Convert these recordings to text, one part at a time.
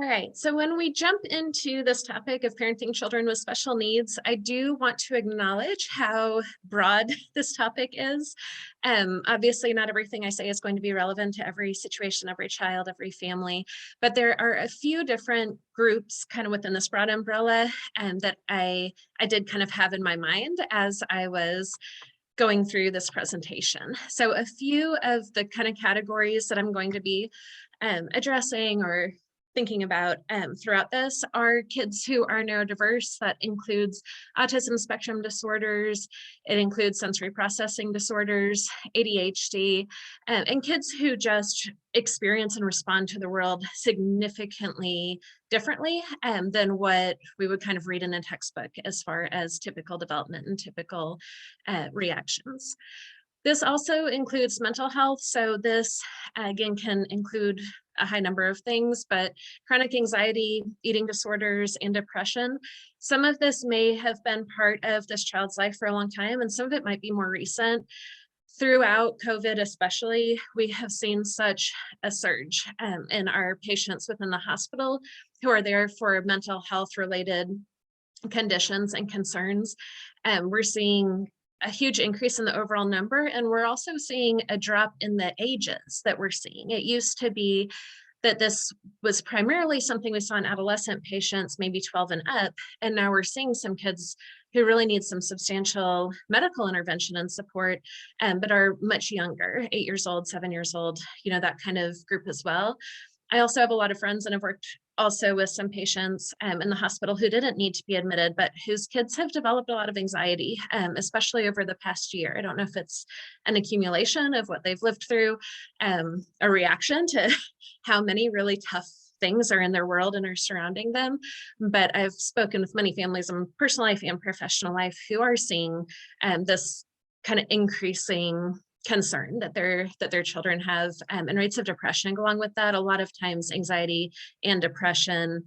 All right, so when we jump into this topic of parenting children with special needs, I do want to acknowledge how broad this topic is. Obviously, not everything I say is going to be relevant to every situation, every child, every family, but there are a few different groups kind of within this broad umbrella that I did kind of have in my mind as I was going through this presentation. So a few of the kind of categories that I'm going to be addressing or thinking about throughout this are kids who are neurodiverse. That includes autism spectrum disorders, it includes sensory processing disorders, ADHD, and kids who just experience and respond to the world significantly differently than what we would kind of read in a textbook as far as typical development and typical reactions. This also includes mental health. So this, again, can include a high number of things, but chronic anxiety, eating disorders, and depression. Some of this may have been part of this child's life for a long time, and some of it might be more recent. Throughout COVID especially, we have seen such a surge in our patients within the hospital who are there for mental health related conditions and concerns. We're seeing a huge increase in the overall number, and we're also seeing a drop in the ages that we're seeing. It used to be that this was primarily something we saw in adolescent patients, maybe 12 and up, and now we're seeing some kids who really need some substantial medical intervention and support, but are much younger, 8 years old, 7 years old, that kind of group as well. I also have a lot of friends and have worked also with some patients in the hospital who didn't need to be admitted, but whose kids have developed a lot of anxiety, especially over the past year. I don't know if it's an accumulation of what they've lived through, a reaction to how many really tough things are in their world and are surrounding them. But I've spoken with many families in personal life and professional life who are seeing this kind of increasing concern that their children have, and rates of depression go along with that. A lot of times anxiety and depression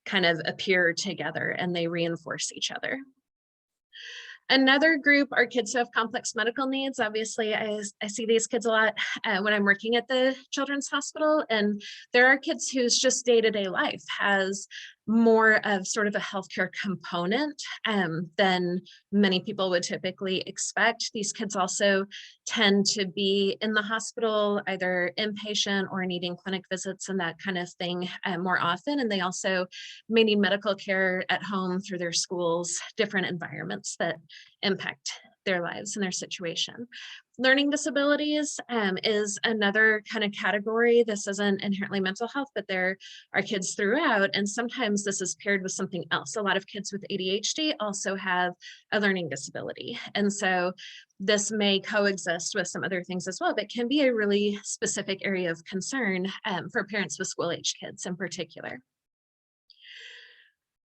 kind of appear together and they reinforce each other. Another group are kids who have complex medical needs. Obviously, I see these kids a lot when I'm working at the children's hospital, and there are kids whose just day-to-day life has more of sort of a healthcare component than many people would typically expect. These kids also tend to be in the hospital, either inpatient or needing clinic visits and that kind of thing more often. And they also may need medical care at home through their schools, different environments that impact their lives and their situation. Learning disabilities is another kind of category. This isn't inherently mental health, but there are kids throughout, and sometimes this is paired with something else. A lot of kids with ADHD also have a learning disability, and so this may coexist with some other things as well, but can be a really specific area of concern for parents with school-age kids in particular.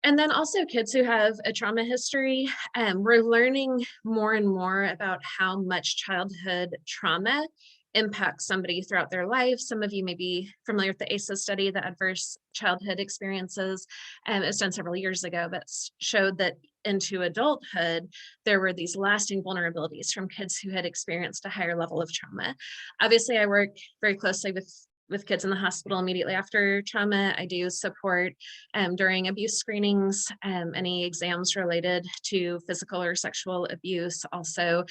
And then also kids who have a trauma history. We're learning more and more about how much childhood trauma impacts somebody throughout their life. Some of you may be familiar with the ACEs study, the Adverse Childhood Experiences. It was done several years ago, but showed that into adulthood, there were these lasting vulnerabilities from kids who had experienced a higher level of trauma. Obviously, I work very closely with kids in the hospital immediately after trauma. I do support during abuse screenings, any exams related to physical or sexual abuse. Also,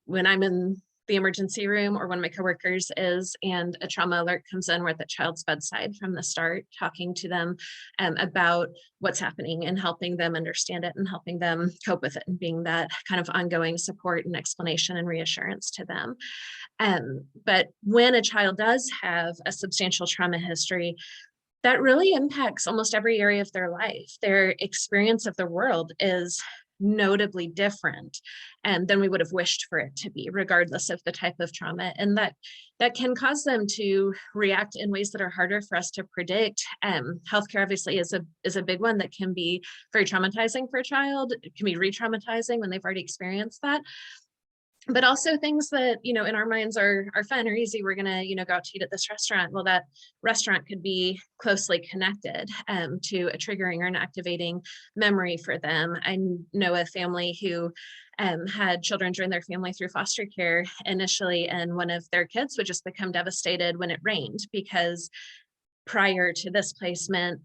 when I'm in the emergency room or one of my coworkers is and a trauma alert comes in, we're at the child's bedside from the start, talking to them about what's happening and helping them understand it and helping them cope with it and being that kind of ongoing support and explanation and reassurance to them. But when a child does have a substantial trauma history, that really impacts almost every area of their life. Their experience of the world is notably different than we would have wished for it to be, regardless of the type of trauma. And that can cause them to react in ways that are harder for us to predict. Healthcare obviously is a big one that can be very traumatizing for a child. It can be re-traumatizing when they've already experienced that. But also things that, in our minds are fun or easy. We're gonna, go out to eat at this restaurant. Well, that restaurant could be closely connected to a triggering or an activating memory for them. I know a family who had children join their family through foster care initially, and one of their kids would just become devastated when it rained because prior to this placement,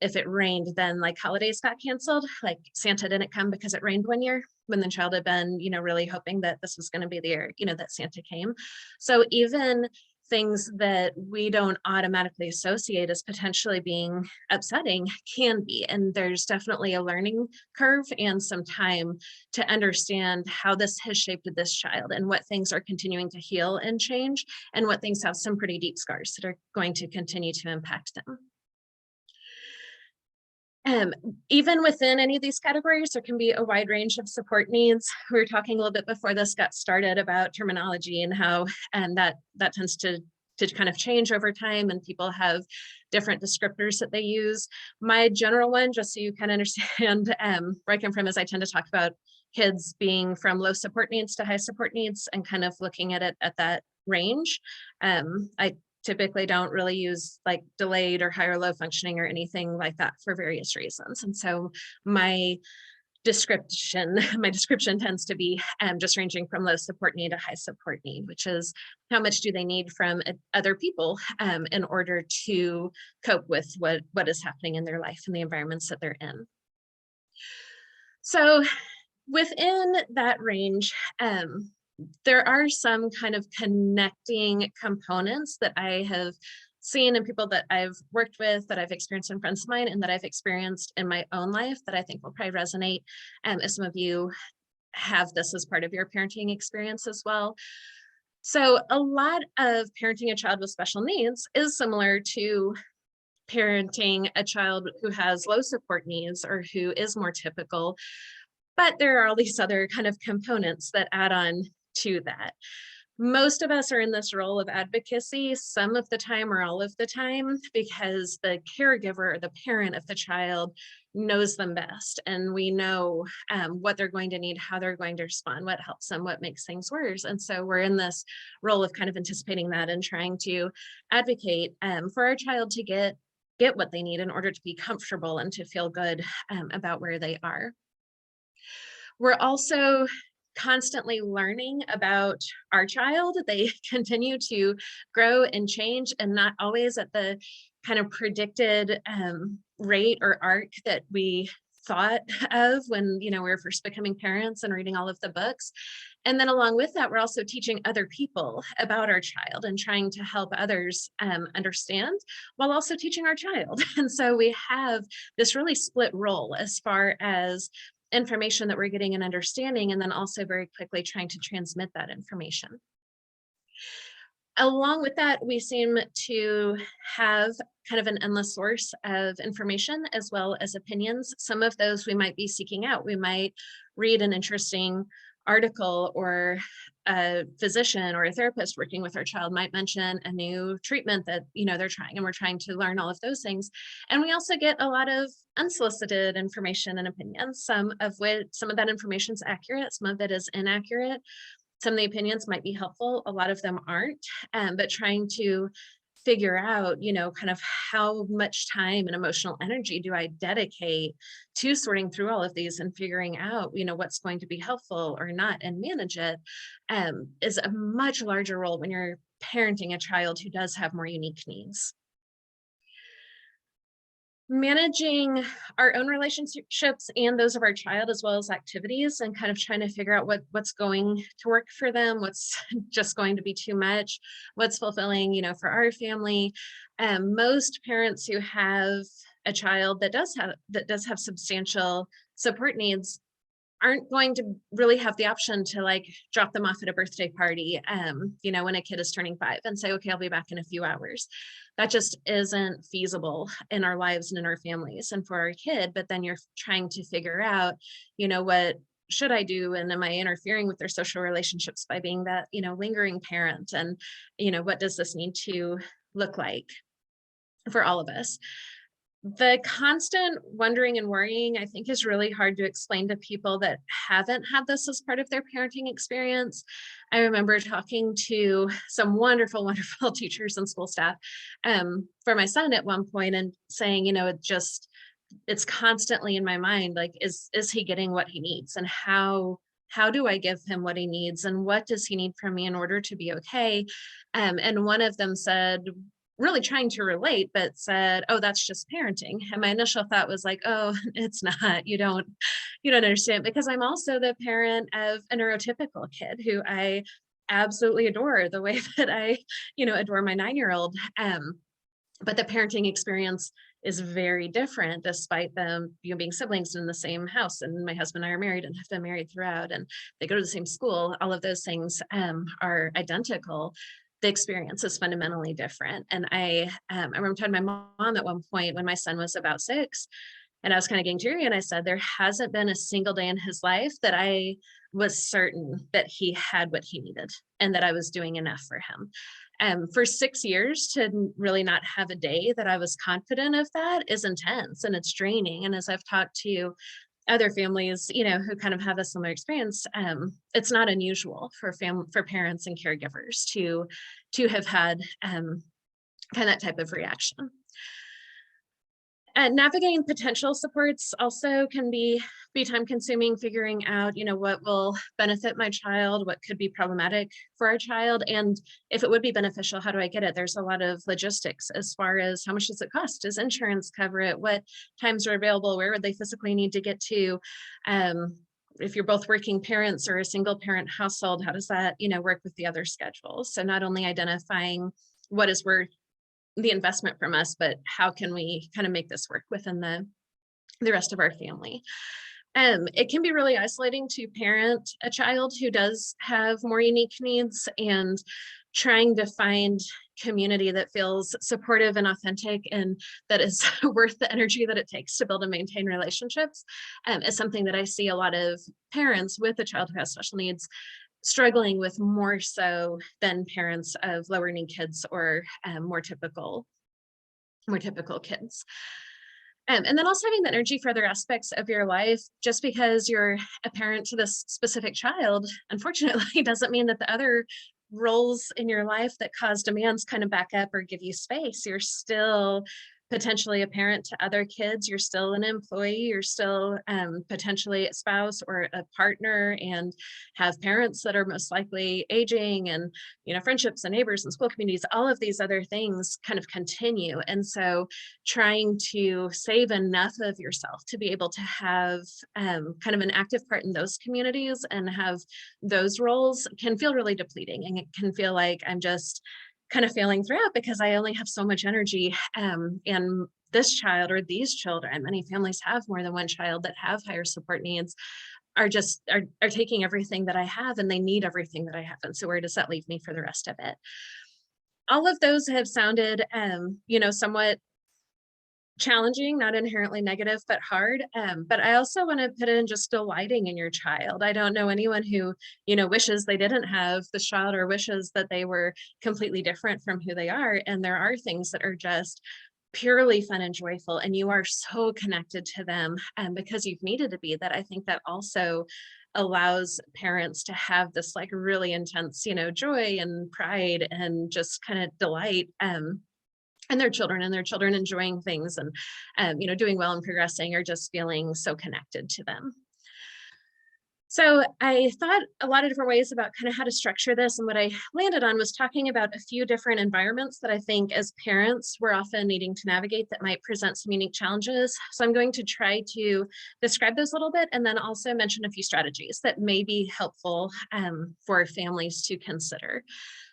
if it rained, then like holidays got canceled, like Santa didn't come because it rained one year when the child had been, really hoping that this was going to be the year, that Santa came. So even things that we don't automatically associate as potentially being upsetting can be. And there's definitely a learning curve and some time to understand how this has shaped this child and what things are continuing to heal and change, and what things have some pretty deep scars that are going to continue to impact them. Even within any of these categories, there can be a wide range of support needs. We were talking a little bit before this got started about terminology and how that tends to kind of change over time, and people have different descriptors that they use. My general one, just so you kind of understand where I come from, is I tend to talk about kids being from low support needs to high support needs and kind of looking at it at that range. I typically don't really use like delayed or high or low functioning or anything like that for various reasons. And so my description tends to be just ranging from low support need to high support need, which is how much do they need from other people in order to cope with what is happening in their life and the environments that they're in. So within that range, there are some kind of connecting components that I have seen in people that I've worked with, that I've experienced in friends of mine, and that I've experienced in my own life that I think will probably resonate if some of you have this as part of your parenting experience as well. So a lot of parenting a child with special needs is similar to parenting a child who has low support needs or who is more typical, but there are all these other kind of components that add on to that. Most of us are in this role of advocacy some of the time or all of the time because the caregiver or the parent of the child knows them best, and we know what they're going to need, how they're going to respond, what helps them, what makes things worse. And so we're in this role of kind of anticipating that and trying to advocate for our child to get what they need in order to be comfortable and to feel good about where they are. We're also constantly learning about our child. They continue to grow and change, and not always at the kind of predicted rate or arc that we thought of when we were first becoming parents and reading all of the books. And then along with that, we're also teaching other people about our child and trying to help others understand while also teaching our child. And so we have this really split role as far as information that we're getting and understanding, and then also very quickly trying to transmit that information. Along with that, we seem to have kind of an endless source of information as well as opinions. Some of those we might be seeking out. We might read an interesting article, or a physician or a therapist working with our child might mention a new treatment that they're trying, and we're trying to learn all of those things. And we also get a lot of unsolicited information and opinions, some of that information is accurate, some of it is inaccurate. Some of the opinions might be helpful, a lot of them aren't, but trying to figure out, kind of how much time and emotional energy do I dedicate to sorting through all of these and figuring out, what's going to be helpful or not, and manage it, is a much larger role when you're parenting a child who does have more unique needs. Managing our own relationships and those of our child, as well as activities, and kind of trying to figure out what's going to work for them, what's just going to be too much, what's fulfilling, for our family. Most parents who have a child that does have substantial support needs aren't going to really have the option to like drop them off at a birthday party, when a kid is turning 5 and say, okay, I'll be back in a few hours. That just isn't feasible in our lives and in our families and for our kid. But then you're trying to figure out, what should I do? And am I interfering with their social relationships by being that, lingering parent? And, what does this need to look like for all of us? The constant wondering and worrying, I think, is really hard to explain to people that haven't had this as part of their parenting experience. I remember talking to some wonderful, wonderful teachers and school staff for my son at one point and saying, it's constantly in my mind, like, is he getting what he needs? And how do I give him what he needs? And what does he need from me in order to be okay? And one of them said, really trying to relate, but said, "Oh, that's just parenting." And my initial thought was like, "Oh, it's not. You don't understand," because I'm also the parent of a neurotypical kid who I absolutely adore the way that I, adore my 9-year-old. But the parenting experience is very different despite them, being siblings in the same house. And my husband and I are married and have been married throughout, and they go to the same school. All of those things are identical. The experience is fundamentally different. And I remember telling my mom at one point when my son was about 6, and I was kind of getting teary, and I said, there hasn't been a single day in his life that I was certain that he had what he needed and that I was doing enough for him. For 6 years to really not have a day that I was confident of that is intense and it's draining. And as I've talked to other families, who kind of have a similar experience, it's not unusual for parents and caregivers to have had kind of that type of reaction. And navigating potential supports also can be time consuming, figuring out, what will benefit my child, what could be problematic for our child, and if it would be beneficial, how do I get it? There's a lot of logistics as far as how much does it cost? Does insurance cover it? What times are available? Where would they physically need to get to? If you're both working parents or a single parent household, how does that, work with the other schedules? So not only identifying what is worth the investment from us, but how can we kind of make this work within the rest of our family? It can be really isolating to parent a child who does have more unique needs, and trying to find community that feels supportive and authentic and that is worth the energy that it takes to build and maintain relationships is something that I see a lot of parents with a child who has special needs struggling with more so than parents of lower need kids or more typical kids. And then also having the energy for other aspects of your life. Just because you're a parent to this specific child, unfortunately, doesn't mean that the other roles in your life that cause demands kind of back up or give you space. You're still potentially a parent to other kids. You're still an employee. You're still potentially a spouse or a partner, and have parents that are most likely aging, and friendships and neighbors and school communities. All of these other things kind of continue, and so trying to save enough of yourself to be able to have kind of an active part in those communities and have those roles can feel really depleting, and it can feel like I'm just kind of failing throughout because I only have so much energy. And this child, or these children, many families have more than one child that have higher support needs, are just are taking everything that I have, and they need everything that I have. And so where does that leave me for the rest of it? All of those have sounded, somewhat challenging, not inherently negative, but hard. But I also want to put in just delighting in your child. I don't know anyone who, wishes they didn't have this child or wishes that they were completely different from who they are. And there are things that are just purely fun and joyful, and you are so connected to them because you've needed to be. That I think that also allows parents to have this like really intense, joy and pride and just kind of delight. And their children enjoying things and doing well and progressing, or just feeling so connected to them. So I thought a lot of different ways about kind of how to structure this, and what I landed on was talking about a few different environments that I think as parents we're often needing to navigate that might present some unique challenges. So I'm going to try to describe those a little bit, and then also mention a few strategies that may be helpful for families to consider.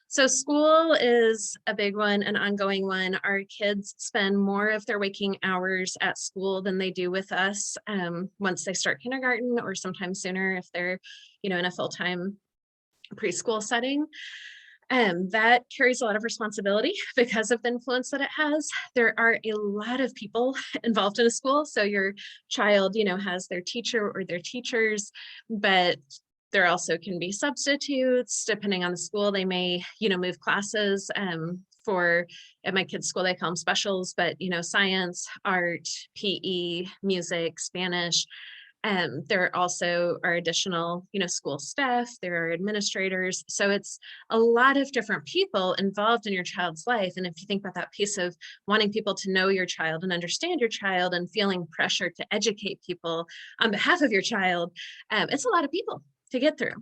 So school is a big one, an ongoing one. Our kids spend more of their waking hours at school than they do with us once they start kindergarten, or sometimes sooner if they're, in a full-time preschool setting. That carries a lot of responsibility because of the influence that it has. There are a lot of people involved in a school. So your child, has their teacher or their teachers, but there also can be substitutes depending on the school. They may, move classes at my kids' school, they call them specials, but, science, art, PE, music, Spanish. There also are additional, school staff, there are administrators. So it's a lot of different people involved in your child's life. And if you think about that piece of wanting people to know your child and understand your child and feeling pressure to educate people on behalf of your child, it's a lot of people to get through.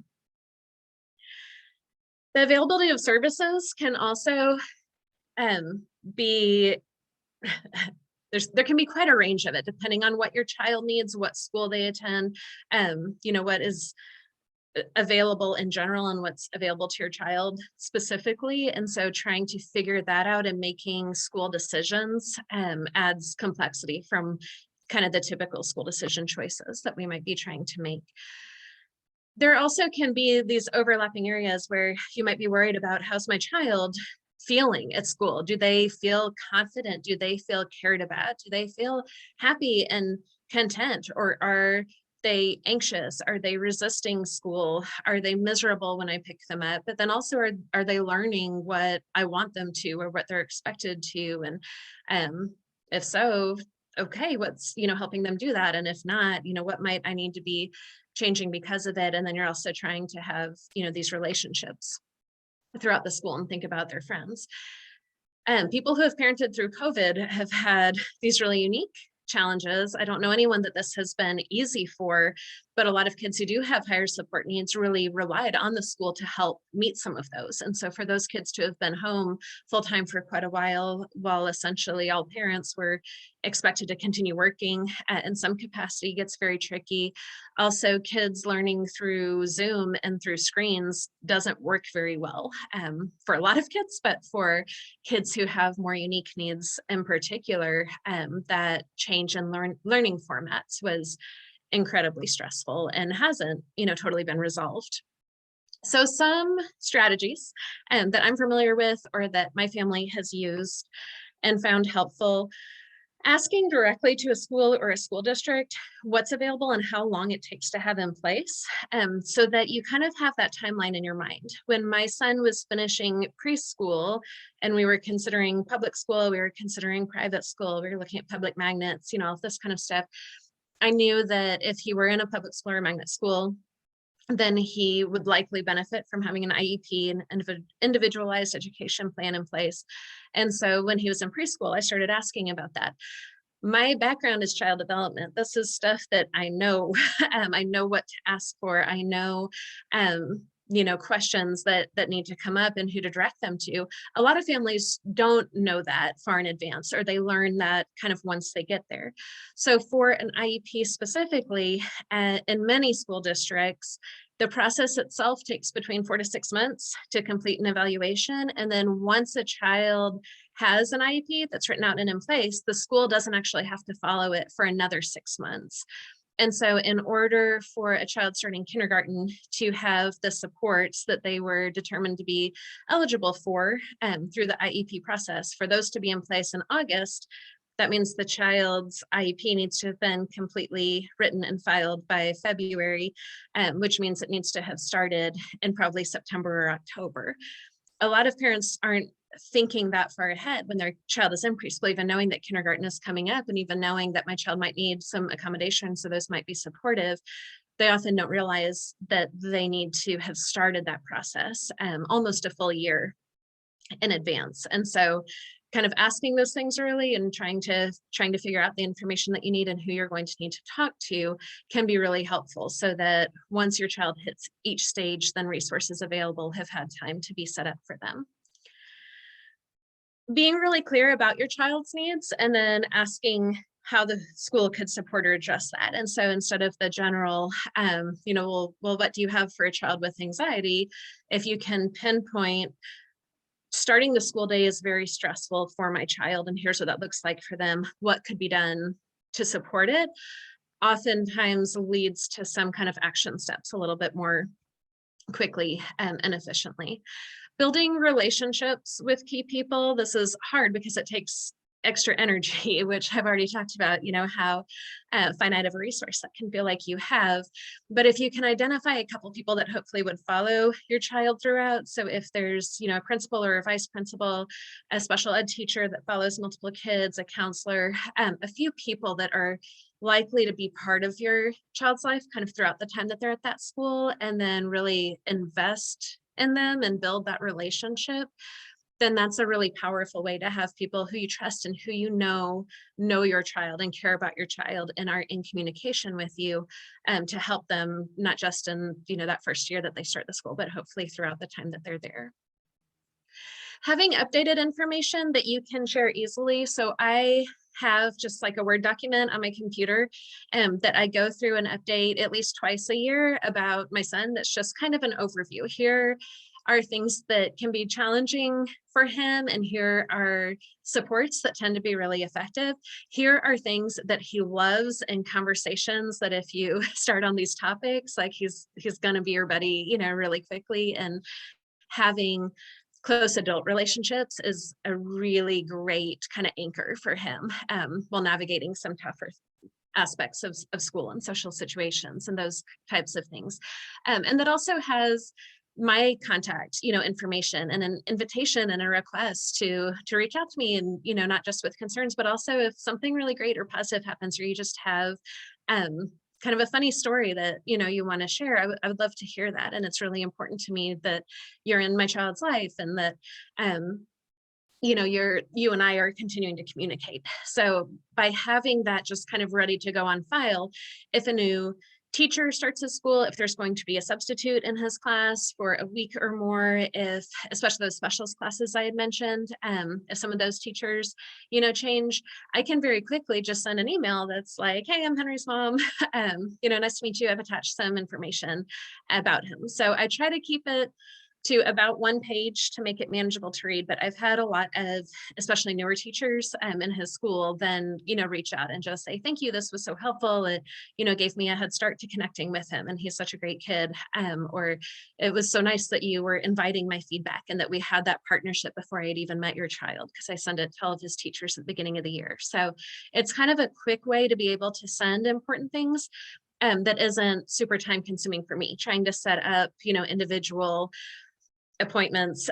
The availability of services can also be there can be quite a range of it depending on what your child needs, what school they attend, what is available in general and what's available to your child specifically. And so trying to figure that out and making school decisions adds complexity from kind of the typical school decision choices that we might be trying to make. There also can be these overlapping areas where you might be worried about, how's my child feeling at school? Do they feel confident? Do they feel cared about? Do they feel happy and content? Or are they anxious? Are they resisting school? Are they miserable when I pick them up? But then also, are they learning what I want them to, or what they're expected to? And if so, okay, what's helping them do that? And if not, what might I need to be changing because of it? And then you're also trying to have these relationships throughout the school and think about their friends. And people who have parented through COVID have had these really unique challenges. I don't know anyone that this has been easy for, but a lot of kids who do have higher support needs really relied on the school to help meet some of those. And so for those kids to have been home full-time for quite a while essentially all parents were expected to continue working in some capacity gets very tricky. Also, kids learning through Zoom and through screens doesn't work very well for a lot of kids, but for kids who have more unique needs in particular, that change in learning formats was incredibly stressful and hasn't, totally been resolved. So some strategies that I'm familiar with or that my family has used and found helpful: asking directly to a school or a school district what's available and how long it takes to have in place, so that you kind of have that timeline in your mind. When my son was finishing preschool and we were considering public school, we were considering private school, we were looking at public magnets, all this kind of stuff, I knew that if he were in a public school or magnet school, then he would likely benefit from having an IEP, an individualized education plan in place. And so when he was in preschool, I started asking about that. My background is child development. This is stuff that I know. I know what to ask for. I know, questions that need to come up and who to direct them to. A lot of families don't know that far in advance, or they learn that kind of once they get there. So for an IEP specifically, in many school districts, the process itself takes between 4 to 6 months to complete an evaluation. And then once a child has an IEP that's written out and in place, the school doesn't actually have to follow it for another 6 months. And so in order for a child starting kindergarten to have the supports that they were determined to be eligible for through the IEP process, for those to be in place in August, that means the child's IEP needs to have been completely written and filed by February, which means it needs to have started in probably September or October. A lot of parents aren't thinking that far ahead when their child is in preschool, even knowing that kindergarten is coming up and even knowing that my child might need some accommodations, so those might be supportive. They often don't realize that they need to have started that process almost a full year in advance. And so kind of asking those things early and trying to figure out the information that you need and who you're going to need to talk to can be really helpful, so that once your child hits each stage, then resources available have had time to be set up for them. Being really clear about your child's needs and then asking how the school could support or address that. And so instead of the general, well, what do you have for a child with anxiety? If you can pinpoint, starting the school day is very stressful for my child, and here's what that looks like for them, what could be done to support it, oftentimes leads to some kind of action steps a little bit more quickly and efficiently. Building relationships with key people. This is hard because it takes extra energy, which I've already talked about, how finite of a resource that can feel like you have. But if you can identify a couple people that hopefully would follow your child throughout. So if there's, a principal or a vice principal, a special ed teacher that follows multiple kids, a counselor, a few people that are likely to be part of your child's life kind of throughout the time that they're at that school, and then really invest in them and build that relationship, then that's a really powerful way to have people who you trust and who know your child and care about your child and are in communication with you, to help them not just in that first year that they start the school, but hopefully throughout the time that they're there. Having updated information that you can share easily. So I have just like a Word document on my computer that I go through and update at least twice a year about my son. That's just kind of an overview. Here are things that can be challenging for him, and here are supports that tend to be really effective. Here are things that he loves and conversations that if you start on these topics, like he's gonna be your buddy, you know, really quickly. And having close adult relationships is a really great kind of anchor for him while navigating some tougher aspects of school and social situations and those types of things. And that also has my contact, you know, information and an invitation and a request to reach out to me, and, you know, not just with concerns, but also if something really great or positive happens, or you just have kind of a funny story that, you know, you want to share. I would love to hear that. And it's really important to me that you're in my child's life, and that you know, you and I are continuing to communicate. So by having that just kind of ready to go on file, if a new teacher starts at school, if there's going to be a substitute in his class for a week or more, if especially those specialist classes I had mentioned, if some of those teachers, you know, change, I can very quickly just send an email that's like, hey, I'm Henry's mom. You know, nice to meet you. I've attached some information about him. So I try to keep it to about one page to make it manageable to read. But I've had a lot of, especially newer teachers in his school, then, you know, reach out and just say, thank you, this was so helpful. It, you know, gave me a head start to connecting with him, and he's such a great kid. Or it was so nice that you were inviting my feedback and that we had that partnership before I had even met your child, because I send it to all of his teachers at the beginning of the year. So it's kind of a quick way to be able to send important things that isn't super time consuming for me. Trying to set up, you know, individual appointments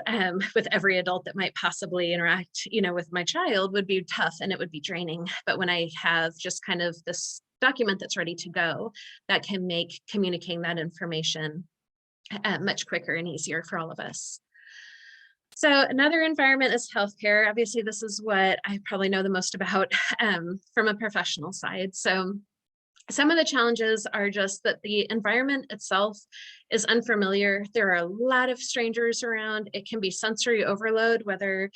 with every adult that might possibly interact, you know, with my child would be tough, and it would be draining. But when I have just kind of this document that's ready to go, that can make communicating that information much quicker and easier for all of us. So another environment is healthcare. Obviously, this is what I probably know the most about from a professional side. So some of the challenges are just that the environment itself is unfamiliar. There are a lot of strangers around. It can be sensory overload, whether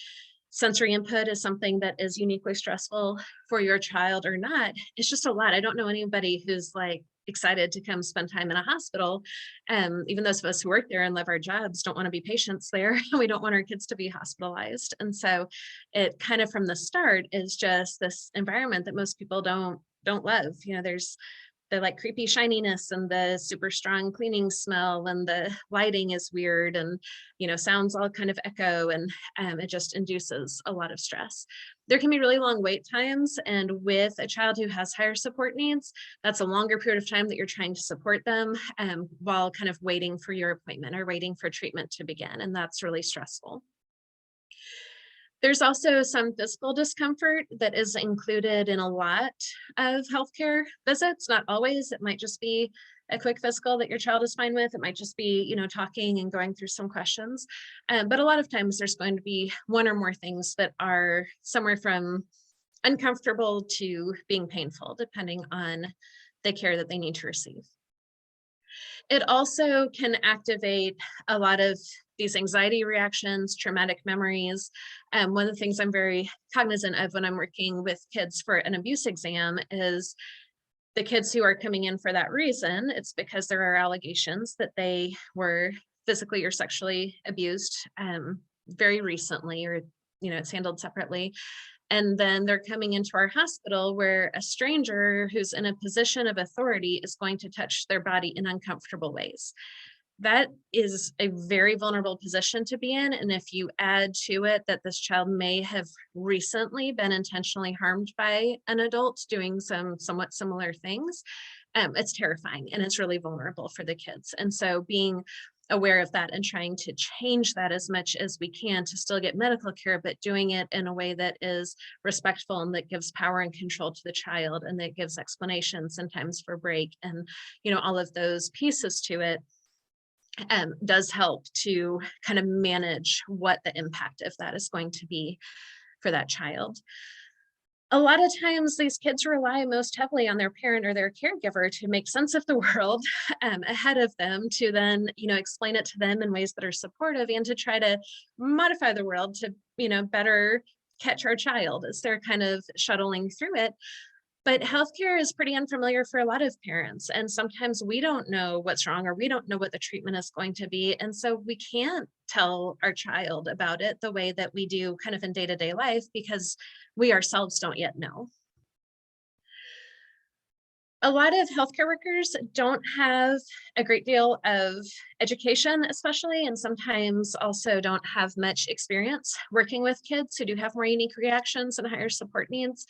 sensory input is something that is uniquely stressful for your child or not. It's just a lot. I don't know anybody who's like excited to come spend time in a hospital. Even those of us who work there and love our jobs don't want to be patients there. We don't want our kids to be hospitalized. And so it kind of from the start is just this environment that most people don't love. You know, there's the like creepy shininess and the super strong cleaning smell, and the lighting is weird, and, you know, sounds all kind of echo, and it just induces a lot of stress. There can be really long wait times, and with a child who has higher support needs, that's a longer period of time that you're trying to support them while kind of waiting for your appointment or waiting for treatment to begin, and that's really stressful. There's also some physical discomfort that is included in a lot of healthcare visits, not always. It might just be a quick physical that your child is fine with. It might just be, you know, talking and going through some questions. But a lot of times there's going to be one or more things that are somewhere from uncomfortable to being painful, depending on the care that they need to receive. It also can activate a lot of these anxiety reactions, traumatic memories. One of the things I'm very cognizant of when I'm working with kids for an abuse exam is the kids who are coming in for that reason, it's because there are allegations that they were physically or sexually abused very recently, or, you know, it's handled separately. And then they're coming into our hospital where a stranger who's in a position of authority is going to touch their body in uncomfortable ways. That is a very vulnerable position to be in. And if you add to it that this child may have recently been intentionally harmed by an adult doing some somewhat similar things, it's terrifying, and it's really vulnerable for the kids. And so being aware of that and trying to change that as much as we can to still get medical care, but doing it in a way that is respectful and that gives power and control to the child, and that gives explanations sometimes for break, and, you know, all of those pieces to it does help to kind of manage what the impact of that is going to be for that child. A lot of times these kids rely most heavily on their parent or their caregiver to make sense of the world ahead of them, to then, explain it to them in ways that are supportive and to try to modify the world to, better catch our child as they're kind of shuttling through it. But healthcare is pretty unfamiliar for a lot of parents. And sometimes we don't know what's wrong or we don't know what the treatment is going to be. And so we can't tell our child about it the way that we do kind of in day-to-day life because we ourselves don't yet know. A lot of healthcare workers don't have a great deal of education, especially, and sometimes also don't have much experience working with kids who do have more unique reactions and higher support needs.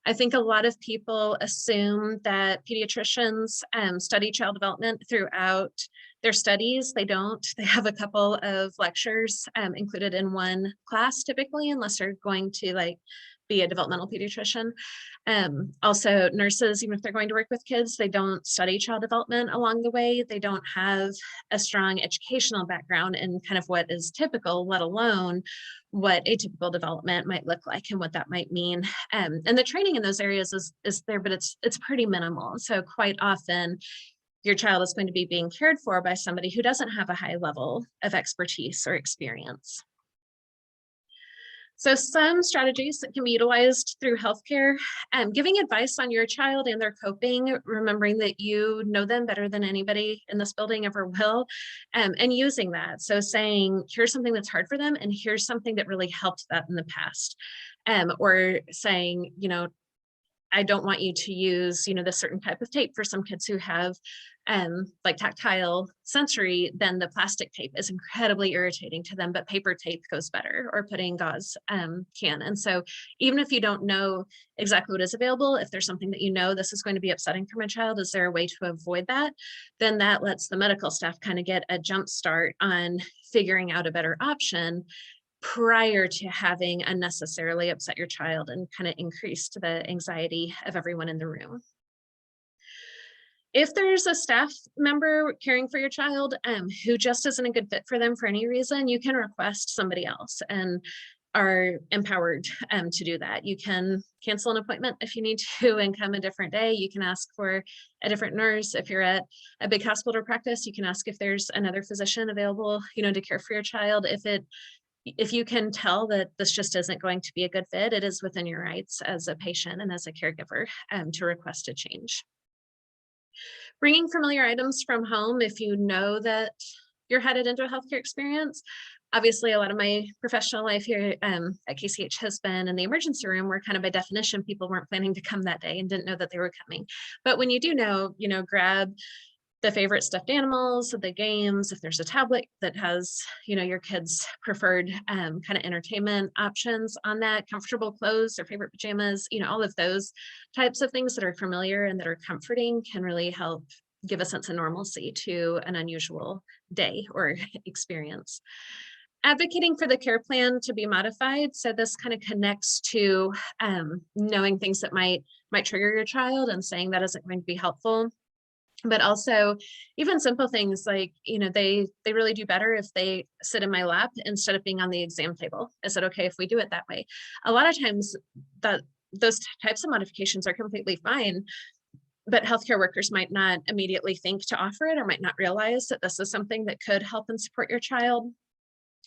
I think a lot of people assume that pediatricians study child development throughout their studies. They don't. They have a couple of lectures included in one class typically, unless they're going to be a developmental pediatrician. Also nurses, even if they're going to work with kids, they don't study child development along the way. They don't have a strong educational background in kind of what is typical, let alone what atypical development might look like and what that might mean. And the training in those areas is there, but it's pretty minimal. So quite often your child is going to be being cared for by somebody who doesn't have a high level of expertise or experience. So some strategies that can be utilized through healthcare, giving advice on your child and their coping, remembering that you know them better than anybody in this building ever will, and using that. So saying, here's something that's hard for them, and here's something that really helped that in the past. Or saying, I don't want you to use, this certain type of tape for some kids who have like tactile sensory, then the plastic tape is incredibly irritating to them, but paper tape goes better, or putting gauze can. And so even if you don't know exactly what is available, if there's something that this is going to be upsetting for my child, is there a way to avoid that? Then that lets the medical staff kind of get a jump start on figuring out a better option prior to having unnecessarily upset your child and kind of increased the anxiety of everyone in the room. If there's a staff member caring for your child who just isn't a good fit for them for any reason, you can request somebody else and are empowered to do that. You can cancel an appointment if you need to and come a different day. You can ask for a different nurse. If you're at a big hospital practice, you can ask if there's another physician available, to care for your child. If you can tell that this just isn't going to be a good fit, it is within your rights as a patient and as a caregiver to request a change. Bringing familiar items from home if you know that you're headed into a healthcare experience. Obviously, a lot of my professional life here at KCH has been in the emergency room, where kind of by definition, people weren't planning to come that day and didn't know that they were coming. But when you do know, grab the favorite stuffed animals, the games, if there's a tablet that has, your kids' preferred kind of entertainment options on that, comfortable clothes, their favorite pajamas, all of those types of things that are familiar and that are comforting can really help give a sense of normalcy to an unusual day or experience. Advocating for the care plan to be modified. So this kind of connects to knowing things that might trigger your child and saying that isn't going to be helpful. But also even simple things like, they really do better if they sit in my lap instead of being on the exam table. Is it okay if we do it that way? A lot of times those types of modifications are completely fine, but healthcare workers might not immediately think to offer it or might not realize that this is something that could help and support your child.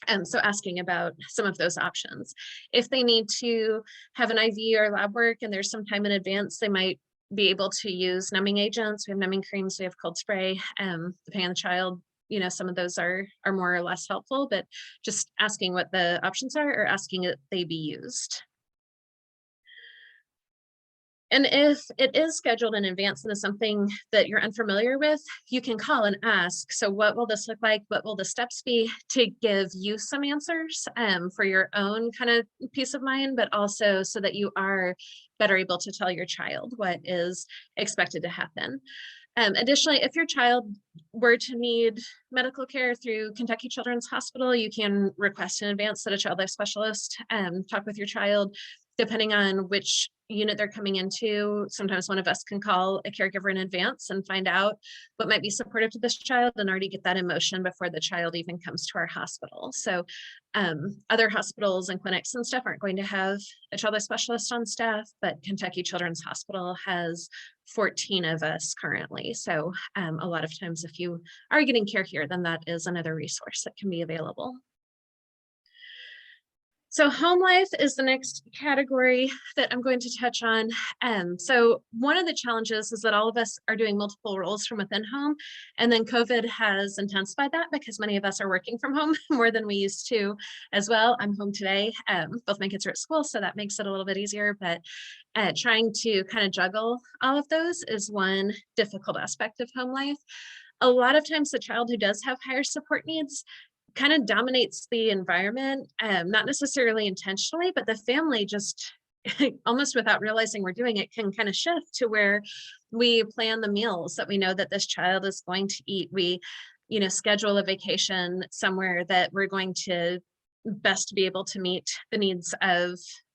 And so asking about some of those options. If they need to have an IV or lab work and there's some time in advance, they might be able to use numbing agents. We have numbing creams, we have cold spray, depending on the child, some of those are more or less helpful, but just asking what the options are or asking that they be used. And if it is scheduled in advance and is something that you're unfamiliar with, you can call and ask, so what will this look like? What will the steps be, to give you some answers for your own kind of peace of mind, but also so that you are better able to tell your child what is expected to happen. Additionally, if your child were to need medical care through Kentucky Children's Hospital, you can request in advance that a child life specialist talk with your child. depending on which unit they're coming into, sometimes one of us can call a caregiver in advance and find out what might be supportive to this child and already get that in motion before the child even comes to our hospital. So other hospitals and clinics and stuff aren't going to have a child life specialist on staff, but Kentucky Children's Hospital has 14 of us currently. So a lot of times if you are getting care here, then that is another resource that can be available. So home life is the next category that I'm going to touch on. So one of the challenges is that all of us are doing multiple roles from within home, and then COVID has intensified that because many of us are working from home more than we used to as well. I'm home today. Both my kids are at school, so that makes it a little bit easier, but trying to kind of juggle all of those is one difficult aspect of home life. A lot of times the child who does have higher support needs kind of dominates the environment, not necessarily intentionally, but the family just almost without realizing we're doing it can kind of shift to where we plan the meals that we know that this child is going to eat. We, schedule a vacation somewhere that we're going to best be able to meet the needs of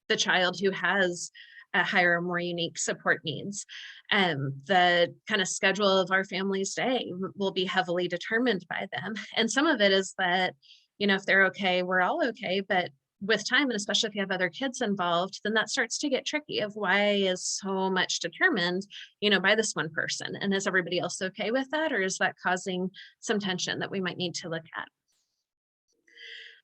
the child who has a higher, more unique support needs. The kind of schedule of our family's day will be heavily determined by them. And some of it is that, if they're okay, we're all okay. But with time, and especially if you have other kids involved, then that starts to get tricky of why is so much determined, by this one person. And is everybody else okay with that? Or is that causing some tension that we might need to look at?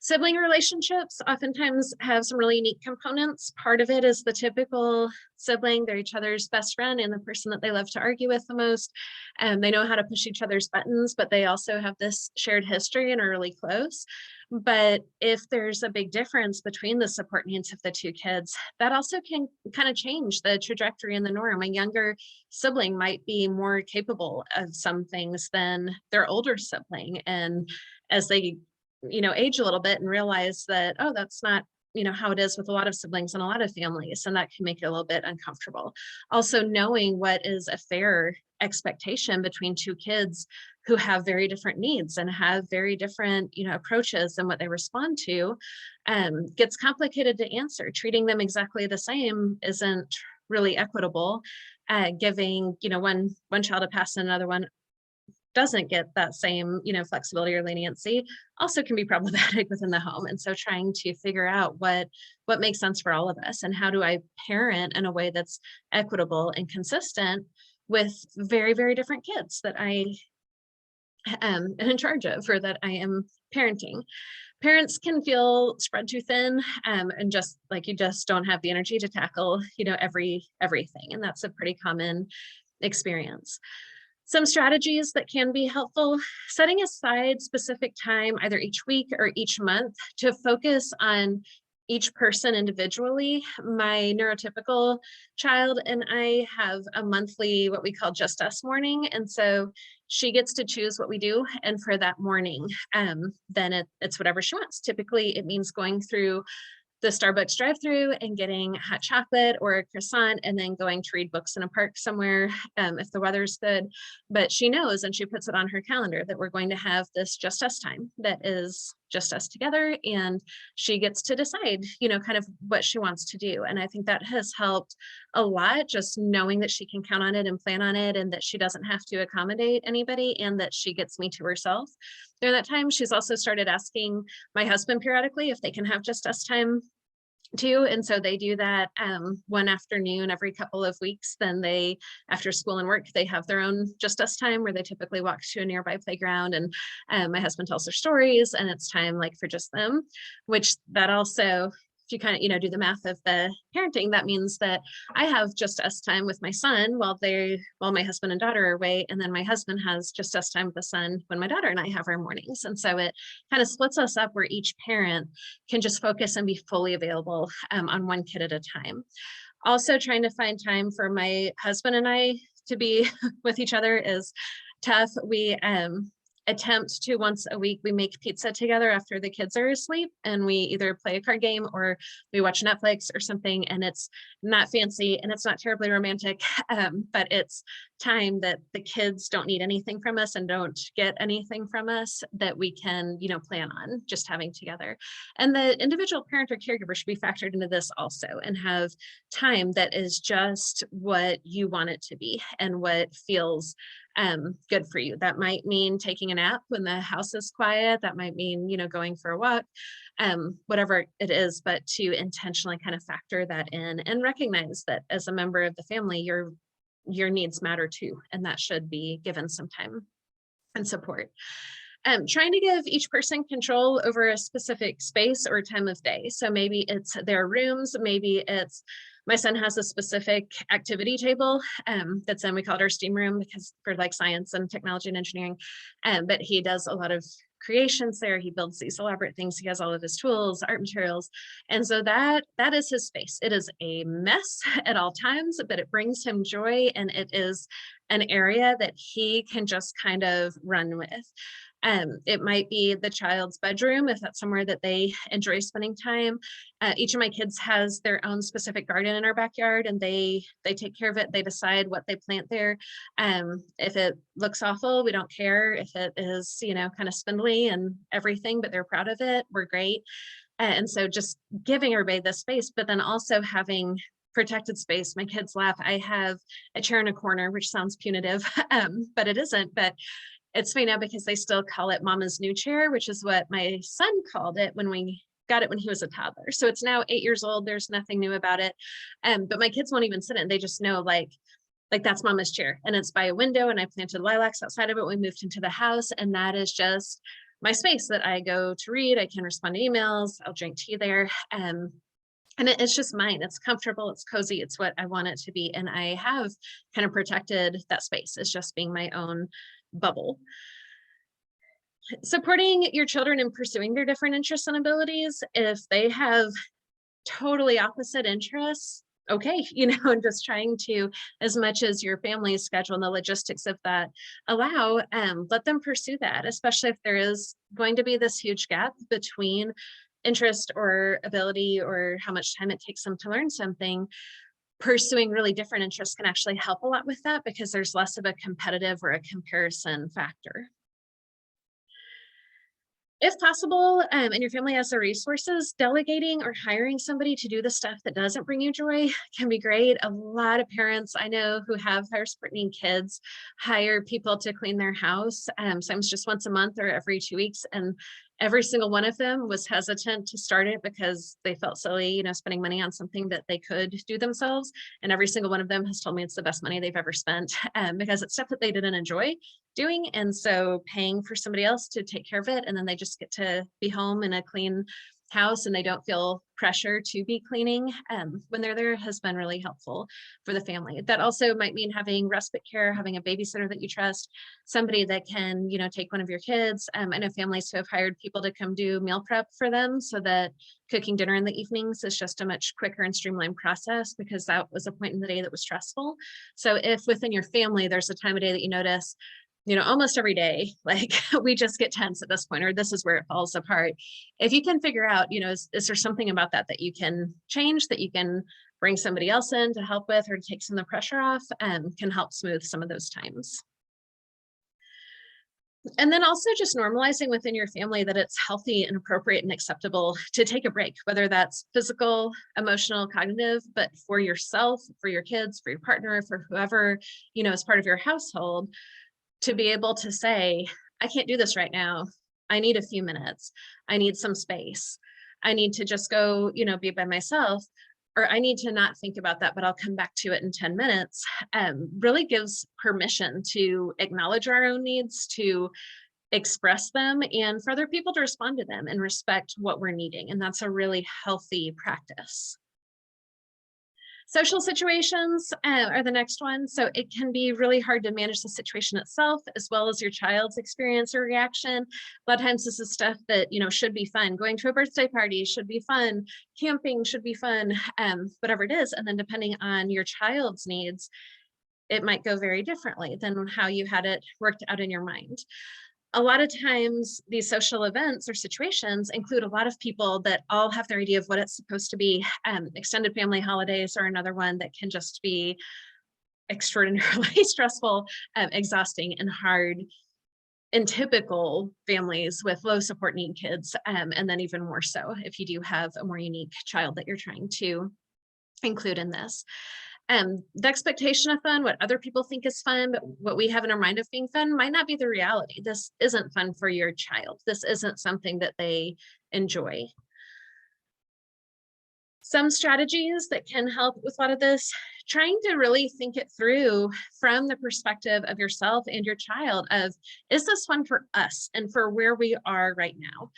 Sibling relationships oftentimes have some really unique components. Part of it is the typical sibling, they're each other's best friend and the person that they love to argue with the most. They know how to push each other's buttons, but they also have this shared history and are really close. But if there's a big difference between the support needs of the two kids, that also can kind of change the trajectory and the norm. A younger sibling might be more capable of some things than their older sibling. And as they age a little bit and realize that, oh, that's not, how it is with a lot of siblings and a lot of families. And that can make it a little bit uncomfortable. Also knowing what is a fair expectation between two kids who have very different needs and have very different, approaches and what they respond to gets complicated to answer. Treating them exactly the same isn't really equitable. Giving, one child a pass and another one doesn't get that same, flexibility or leniency also can be problematic within the home. And so trying to figure out what makes sense for all of us and how do I parent in a way that's equitable and consistent with very, very different kids that I am in charge of or that I am parenting. Parents can feel spread too thin and just like you just don't have the energy to tackle, everything. And that's a pretty common experience. Some strategies that can be helpful, setting aside specific time either each week or each month to focus on each person individually. My neurotypical child and I have a monthly, what we call just us morning. And so she gets to choose what we do. And for that morning, then it's whatever she wants. Typically, it means going through the Starbucks drive-through and getting hot chocolate or a croissant and then going to read books in a park somewhere if the weather's good. But she knows and she puts it on her calendar that we're going to have this just us time that is just us together, and she gets to decide, kind of what she wants to do. And I think that has helped a lot, just knowing that she can count on it and plan on it and that she doesn't have to accommodate anybody and that she gets me to herself. During that time, she's also started asking my husband periodically if they can have just us time too. And so they do that one afternoon every couple of weeks. Then they, after school and work, they have their own just us time where they typically walk to a nearby playground and my husband tells their stories and it's time like for just them, which that also, if you kind of, do the math of the parenting, that means that I have just us time with my son while my husband and daughter are away. And then my husband has just us time with the son when my daughter and I have our mornings. And so it kind of splits us up where each parent can just focus and be fully available on one kid at a time. Also trying to find time for my husband and I to be with each other is tough. We attempt to once a week, we make pizza together after the kids are asleep, and we either play a card game or we watch Netflix or something. And it's not fancy and it's not terribly romantic, but it's time that the kids don't need anything from us and don't get anything from us, that we can, plan on just having together. And the individual parent or caregiver should be factored into this also, and have time that is just what you want it to be and what feels good for you. That might mean taking a nap when the house is quiet. That might mean, going for a walk, whatever it is, but to intentionally kind of factor that in and recognize that as a member of the family, your needs matter too, and that should be given some time and support. Trying to give each person control over a specific space or time of day. So maybe it's their rooms, maybe it's my son has a specific activity table that's in, we call it our STEAM room because for like science and technology and engineering, but he does a lot of creations there. He builds these elaborate things. He has all of his tools, art materials. And so that is his space. It is a mess at all times, but it brings him joy. And it is an area that he can just kind of run with. It might be the child's bedroom if that's somewhere that they enjoy spending time. Each of my kids has their own specific garden in our backyard, and they take care of it. They decide what they plant there. If it looks awful, we don't care. If it is, kind of spindly and everything, but they're proud of it, we're great. And so just giving everybody this space, but then also having protected space. My kids laugh. I have a chair in a corner, which sounds punitive, but it isn't. But it's funny now because they still call it Mama's new chair, which is what my son called it when we got it when he was a toddler. So it's now 8 years old. There's nothing new about it. But my kids won't even sit in it. They just know like that's Mama's chair, and it's by a window, and I planted lilacs outside of it when we moved into the house. And that is just my space that I go to read. I can respond to emails. I'll drink tea there. And it's just mine. It's comfortable. It's cozy. It's what I want it to be. And I have kind of protected that space as just being my own bubble. Supporting your children in pursuing their different interests and abilities. If they have totally opposite interests, okay, and just trying to, as much as your family's schedule and the logistics of that allow, let them pursue that, especially if there is going to be this huge gap between interest or ability or how much time it takes them to learn something. Pursuing really different interests can actually help a lot with that because there's less of a competitive or a comparison factor. If possible, and your family has the resources, delegating or hiring somebody to do the stuff that doesn't bring you joy can be great. A lot of parents I know who have higher support need kids hire people to clean their house, sometimes just once a month or every 2 weeks. And every single one of them was hesitant to start it because they felt silly, spending money on something that they could do themselves. And every single one of them has told me it's the best money they've ever spent because it's stuff that they didn't enjoy doing. And so paying for somebody else to take care of it, and then they just get to be home in a clean house and they don't feel pressure to be cleaning when they're there has been really helpful for the family. That also might mean having respite care, having a babysitter that you trust, somebody that can, take one of your kids. I know families who have hired people to come do meal prep for them so that cooking dinner in the evenings is just a much quicker and streamlined process because that was a point in the day that was stressful. So if within your family, there's a time of day that you notice, almost every day, like we just get tense at this point, or this is where it falls apart. If you can figure out, is there something about that you can change, that you can bring somebody else in to help with or to take some of the pressure off, can help smooth some of those times. And then also just normalizing within your family that it's healthy and appropriate and acceptable to take a break, whether that's physical, emotional, cognitive, but for yourself, for your kids, for your partner, for whoever, is part of your household, to be able to say, I can't do this right now. I need a few minutes. I need some space. I need to just go, be by myself, or I need to not think about that, but I'll come back to it in 10 minutes. Really gives permission to acknowledge our own needs, to express them, and for other people to respond to them and respect what we're needing. And that's a really healthy practice. Social situations are the next one. So it can be really hard to manage the situation itself, as well as your child's experience or reaction. A lot of times this is stuff that, should be fun. Going to a birthday party should be fun. Camping should be fun, whatever it is. And then depending on your child's needs, it might go very differently than how you had it worked out in your mind. a lot of times these social events or situations include a lot of people that all have their idea of what it's supposed to be. Extended family holidays are another one that can just be extraordinarily stressful, exhausting, and hard in typical families with low support need kids, and then even more so if you do have a more unique child that you're trying to include in this. The expectation of fun, what other people think is fun, but what we have in our mind of being fun might not be the reality. This isn't fun for your child. This isn't something that they enjoy. Some strategies that can help with a lot of this, trying to really think it through from the perspective of yourself and your child of, is this fun for us and for where we are right now?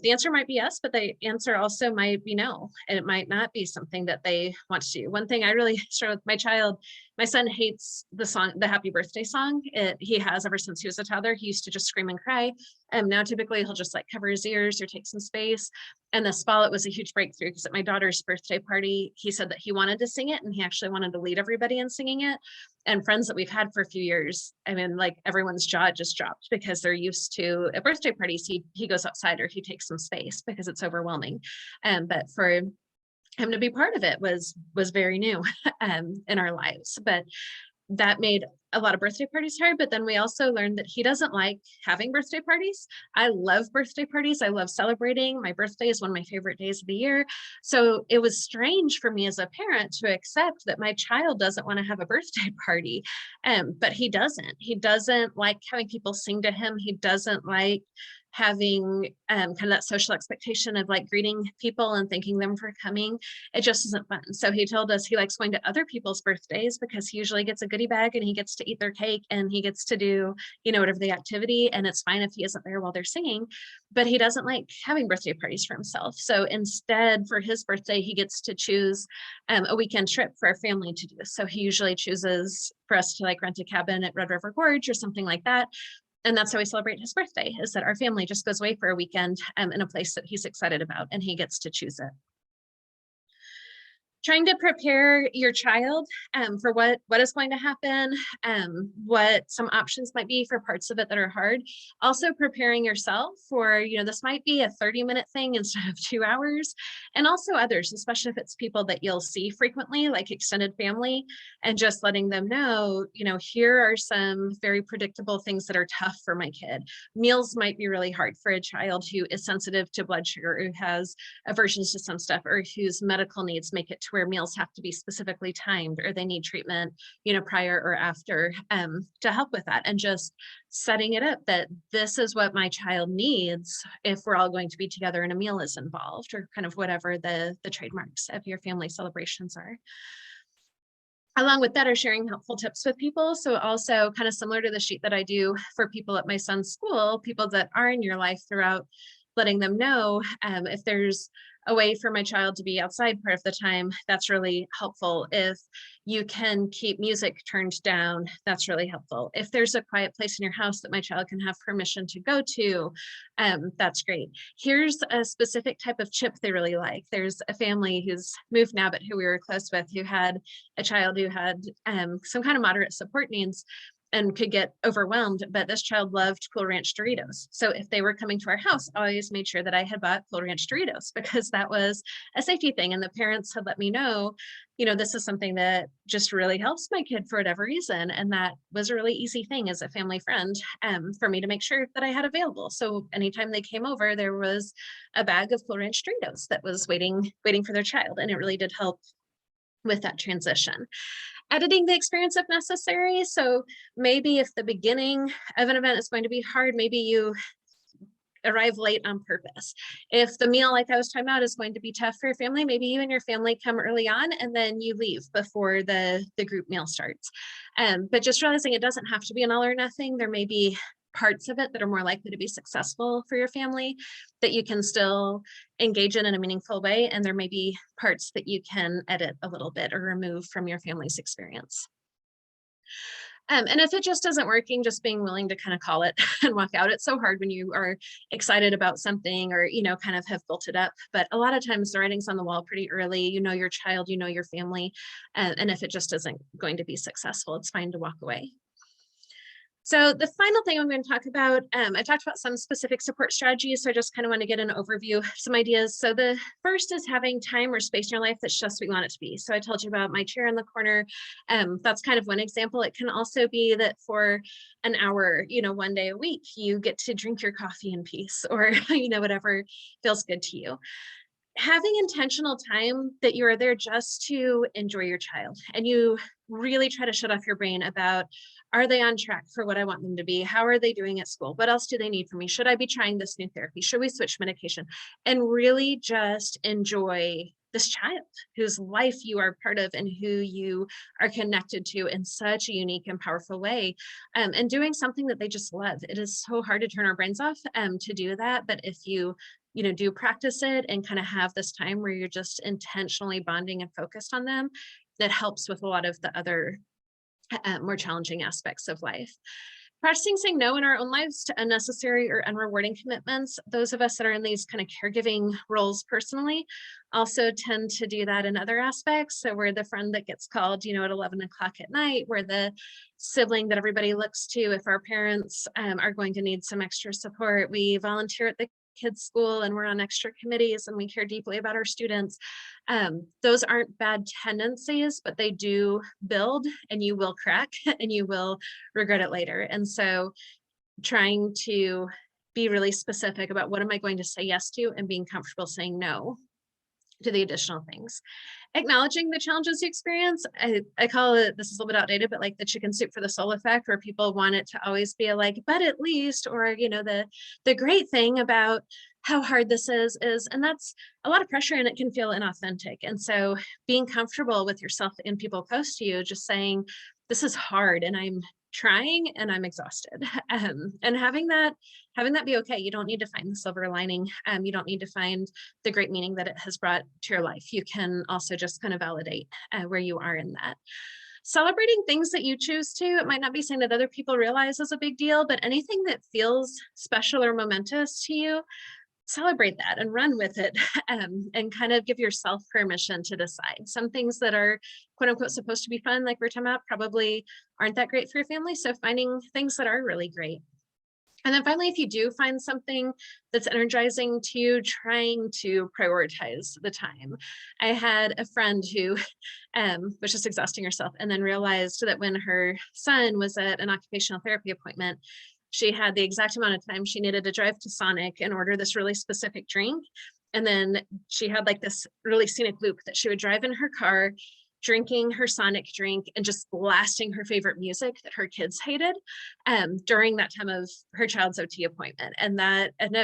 The answer might be yes, but the answer also might be no. And it might not be something that they want to do. One thing I really struggle with my child, my son hates the song, the happy birthday song. He has ever since he was a toddler. He used to just scream and cry. Now typically he'll just like cover his ears or take some space. And this fall, it was a huge breakthrough because at my daughter's birthday party, he said that he wanted to sing it and he actually wanted to lead everybody in singing it. And friends that we've had for a few years, I mean, like everyone's jaw just dropped because they're used to at birthday parties, he goes outside or he takes some space because it's overwhelming. But for him to be part of it was very new in our lives. But that made a lot of birthday parties hard, but then we also learned that he doesn't like having birthday parties. I love birthday parties. I love celebrating. My birthday is one of my favorite days of the year. So it was strange for me as a parent to accept that my child doesn't want to have a birthday party. But he doesn't. He doesn't like having people sing to him. He doesn't like having kind of that social expectation of like greeting people and thanking them for coming. It just isn't fun. So he told us he likes going to other people's birthdays because he usually gets a goodie bag and he gets to eat their cake and he gets to do, whatever the activity. And it's fine if he isn't there while they're singing, but he doesn't like having birthday parties for himself. So instead, for his birthday, he gets to choose a weekend trip for our family to do. So he usually chooses for us to like rent a cabin at Red River Gorge or something like that. And that's how we celebrate his birthday, is that our family just goes away for a weekend in a place that he's excited about and he gets to choose it. Trying to prepare your child for what is going to happen, what some options might be for parts of it that are hard. Also preparing yourself for, this might be a 30-minute thing instead of 2 hours. And also others, especially if it's people that you'll see frequently, like extended family, and just letting them know, here are some very predictable things that are tough for my kid. Meals might be really hard for a child who is sensitive to blood sugar, who has aversions to some stuff, or whose medical needs make it to where meals have to be specifically timed or they need treatment, prior or after, to help with that. And just setting it up that this is what my child needs if we're all going to be together and a meal is involved, or kind of whatever the trademarks of your family celebrations are. Along with that are sharing helpful tips with people. So also kind of similar to the sheet that I do for people at my son's school, people that are in your life throughout, letting them know if there's a way for my child to be outside part of the time, that's really helpful. If you can keep music turned down, that's really helpful. If there's a quiet place in your house that my child can have permission to go to, that's great. Here's a specific type of chip they really like. There's a family who's moved now, but who we were close with, who had a child who had some kind of moderate support needs and could get overwhelmed, but this child loved Cool Ranch Doritos. So if they were coming to our house, I always made sure that I had bought Cool Ranch Doritos because that was a safety thing. And the parents had let me know, this is something that just really helps my kid for whatever reason. And that was a really easy thing as a family friend for me to make sure that I had available. So anytime they came over, there was a bag of Cool Ranch Doritos that was waiting for their child. And it really did help with that transition. Editing the experience if necessary. So maybe if the beginning of an event is going to be hard, maybe you arrive late on purpose. If the meal, like I was talking about, is going to be tough for your family, maybe you and your family come early on and then you leave before the group meal starts. But just realizing it doesn't have to be an all or nothing. There may be parts of it that are more likely to be successful for your family that you can still engage in a meaningful way. And there may be parts that you can edit a little bit or remove from your family's experience. And if it just isn't working, just being willing to kind of call it and walk out. It's so hard when you are excited about something or, kind of have built it up. But a lot of times the writing's on the wall pretty early. Your child, your family. And if it just isn't going to be successful, it's fine to walk away. So the final thing I'm going to talk about, I talked about some specific support strategies, so I just kind of want to get an overview, some ideas. So the first is having time or space in your life that's just what you want it to be. So I told you about my chair in the corner. That's kind of one example. It can also be that for an hour, one day a week, you get to drink your coffee in peace, or, whatever feels good to you. Having intentional time that you are there just to enjoy your child, and you really try to shut off your brain about, are they on track for what I want them to be? How are they doing at school? What else do they need from me? Should I be trying this new therapy? Should we switch medication? And really just enjoy this child whose life you are part of and who you are connected to in such a unique and powerful way, and doing something that they just love. It is so hard to turn our brains off to do that, but if you do practice it and kind of have this time where you're just intentionally bonding and focused on them, that helps with a lot of the other more challenging aspects of life. Practicing saying no in our own lives to unnecessary or unrewarding commitments. Those of us that are in these kind of caregiving roles personally also tend to do that in other aspects. So we're the friend that gets called, at 11 o'clock at night. We're the sibling that everybody looks to if our parents are going to need some extra support. We volunteer at the kids' school and we're on extra committees and we care deeply about our students. Those aren't bad tendencies, but they do build, and you will crack and you will regret it later. And so trying to be really specific about what am I going to say yes to, and being comfortable saying no to the additional things. Acknowledging the challenges you experience. I call it, this is a little bit outdated, but like the chicken soup for the soul effect, where people want it to always be like, but at least, or, the great thing about how hard this is, and that's a lot of pressure and it can feel inauthentic. And so being comfortable with yourself and people close to you, just saying, this is hard and I'm trying and I'm exhausted. And having that be okay. You don't need to find the silver lining. You don't need to find the great meaning that it has brought to your life. You can also just kind of validate where you are in that. Celebrating things that you choose to. It might not be something that other people realize is a big deal, but anything that feels special or momentous to you, celebrate that and run with it, and kind of give yourself permission to decide. Some things that are quote unquote supposed to be fun, like we're talking about, probably aren't that great for your family. So finding things that are really great. And then finally, if you do find something that's energizing to you, trying to prioritize the time. I had a friend who was just exhausting herself and then realized that when her son was at an occupational therapy appointment, she had the exact amount of time she needed to drive to Sonic and order this really specific drink. And then she had like this really scenic loop that she would drive in her car, drinking her Sonic drink and just blasting her favorite music that her kids hated during that time of her child's OT appointment. And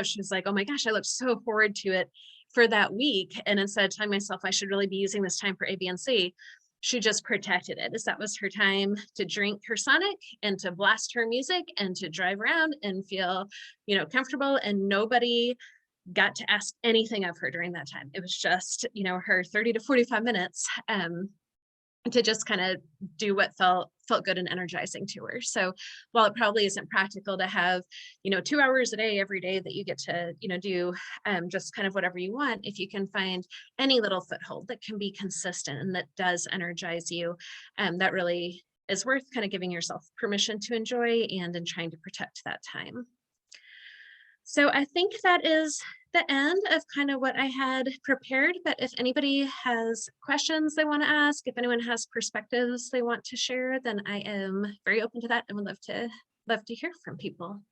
she was like, oh my gosh, I looked so forward to it for that week. And instead of telling myself I should really be using this time for A, B, and C, she just protected it, as that was her time to drink her Sonic and to blast her music and to drive around and feel, comfortable. And nobody got to ask anything of her during that time. It was just, her 30 to 45 minutes to just kind of do what felt good and energizing to her. So while it probably isn't practical to have, 2 hours a day, every day that you get to, do just kind of whatever you want, if you can find any little foothold that can be consistent and that does energize you, that really is worth kind of giving yourself permission to enjoy and in trying to protect that time. So I think that is the end of kind of what I had prepared, but if anybody has questions they want to ask, if anyone has perspectives they want to share, then I am very open to that and would love to hear from people.